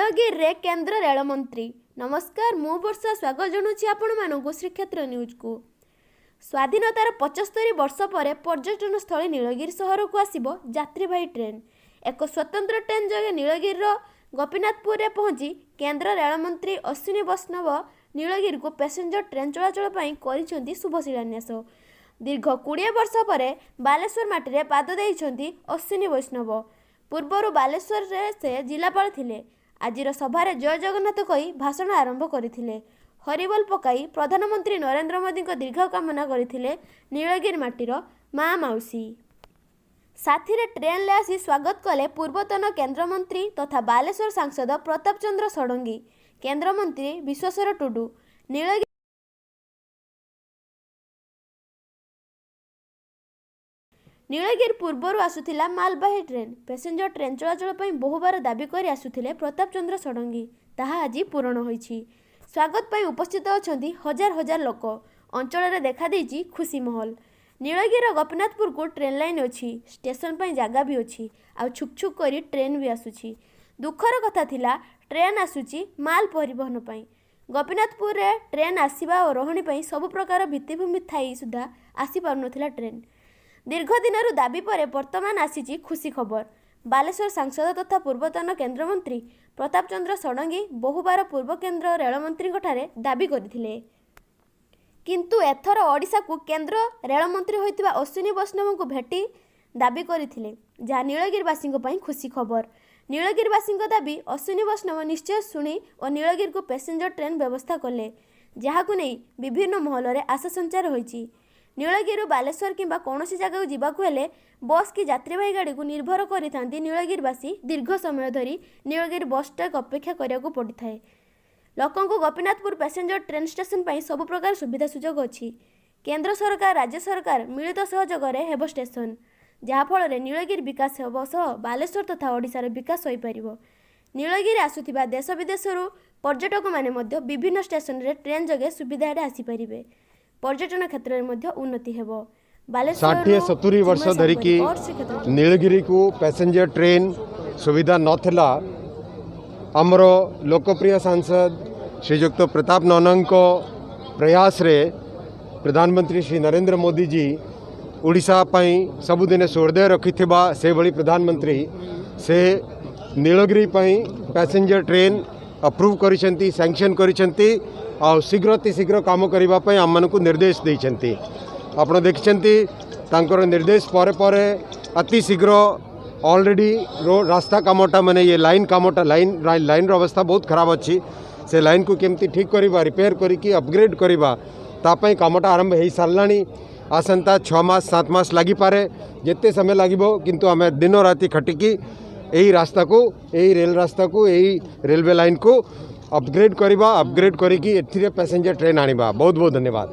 नीलगिरी रे केंद्र रेल मंत्री नमस्कार मु वर्षा स्वागत जनाऊँ आपण मानक श्रीक्षेत्र न्यूज को। स्वाधीनतार 75 वर्ष पर पर्यटन स्थल नीलगिरी सहर को आसिबो यात्रीवाही ट्रेन। एक स्वतंत्र ट्रेन जगह नीलगिरी गोपीनाथपुर रे पहुंची केंद्र रेल मंत्री अश्विनी वैष्णव नीलगिरी को पैसेंजर ट्रेन चलाचल करिसेंती शुभ शिलान्यास। दीर्घ 20 वर्ष पर बालेश्वर माटी रे पाद देइछंती अश्विनी वैष्णव। पूर्वर बालेश्वर रे से जिलापाल थिले। आजिर सभारे जय जगन्नाथ कही भाषण आरंभ करथिले। हरिबोल पकाई प्रधानमंत्री नरेंद्र मोदी दीर्घ कामना करथिले नीलगिरी माटीर माँ माउसी। साथी रे ट्रेन ले आसी स्वागत कले पूर्वतन केंद्रमंत्री तथा बालेश्वर सांसद प्रताप चंद्र षडंगी, केंद्रमंत्री विश्वेश्वर टुडू। नीलगिरी पूर्वर आसुथिला मालबाही ट्रेन। पैसेंजर ट्रेन चलाचल बहुबार दाबी कर आसुथिले प्रताप चंद्र षडंगी। ताहा आज पूरण होईछि। स्वागत पई उपस्थित अछंती हजार हजार लोक। अंचल रे देखा देइछि खुशी महल। नीलगिरी गोपीनाथपुर को ट्रेन लाइन अछि, स्टेशन पई जागा भी अछि, आ छुक छुक करी ट्रेन भी आसुछि। दुखर कथा थिला ट्रेन आसुछि माल परिवहन पई। गोपीनाथपुर रे ट्रेन आसीबा और रहणी पई सब प्रकार भित्तिभूमि थाई सुधा आसी पारु नथिला ट्रेन। दीर्घ दिनर दाबी पर वर्तमान आसी खुशी खबर। बालेश्वर सांसद तथा पूर्वतन केंद्रमंत्री प्रताप चंद्र षडंगी बहुबार पूर्व केंद्र रेलमंत्री दाबी करथिले, किंतु एथर ओडिशा को केंद्र रेलमंत्री होइतिबा अश्विनी वैष्णव को भेटी दाबी करथिले, जहाँ नीलगिरीवासी खुशी खबर। नीलगिरीवासी दाबी अश्विनी वैष्णव निश्चय शुणी और नीलगिरी को पैसेंजर ट्रेन व्यवस्था कले, जहां नहीं विभिन्न महल में आशा संचार होइछि। नीलगिरी बालेश्वर किंबा कौनसी जगह जावाक हेले बस की यात्रीवाही गाड़ी को निर्भर करिथांती नीलगिरीवासी। दीर्घ समय धरी नीलगिरी बस स्टॉप अपेक्षा करियाको पड़िथाए। लोकों को गोपीनाथपुर पैसेंजर ट्रेन स्टेशन पर सब प्रकार सुविधा सुजोग अच्छी। केंद्र सरकार राज्य सरकार मिलित सहयोग में हेब स्टेशन, जहाँफल नीलगिरी विकास हेब सह बालेश्वर तथा ओडिशार विकास हो पारिबो। नीलगिरी आसुथिबा देश विदेशरू पर्यटक माने मध्य विभिन्न स्टेशन रे ट्रेन जगे सुविधा आसी पारिबे। पर्यटन क्षेत्र में उन्नति हेबो। 60-70 वर्ष धरिकी नीलगिरी को पैसेंजर ट्रेन सुविधा नथिला। आमर लोकप्रिय सांसद श्रीयुक्त प्रताप ननक प्रयास रे प्रधानमंत्री श्री नरेंद्र मोदी जी ओडिशा पई सबुदिने हृदय रखिथिबा से भली प्रधानमंत्री से नीलगिरी पई पैसेंजर ट्रेन अप्रूव करिसेंती, सैंक्शन करिसेंती और शीघ्र काम करने आम मान निर्देश देइछंती। आपण देखिछंती तांकर निर्देश पर अति शीघ्र ऑलरेडी रास्ता कामटा माने ये लाइन कामटा लाइन अवस्था बहुत खराब अच्छी। से लाइन को केमती ठीक करवा रिपेयर करिकी अपग्रेड करवा तापई कामटा आरंभ हो साराणी। आसंता 6 मास 7 मास लगी पारे, जिते समय लगिबो, किंतु आमे दिन राति खटिकी यही रास्ता को, यही रेल रास्ता को, यही रेलवे लाइन को अपग्रेड करवा, अपग्रेड करिकी एथिरे पैसेंजर ट्रेन आनिबा। बहुत बहुत धन्यवाद।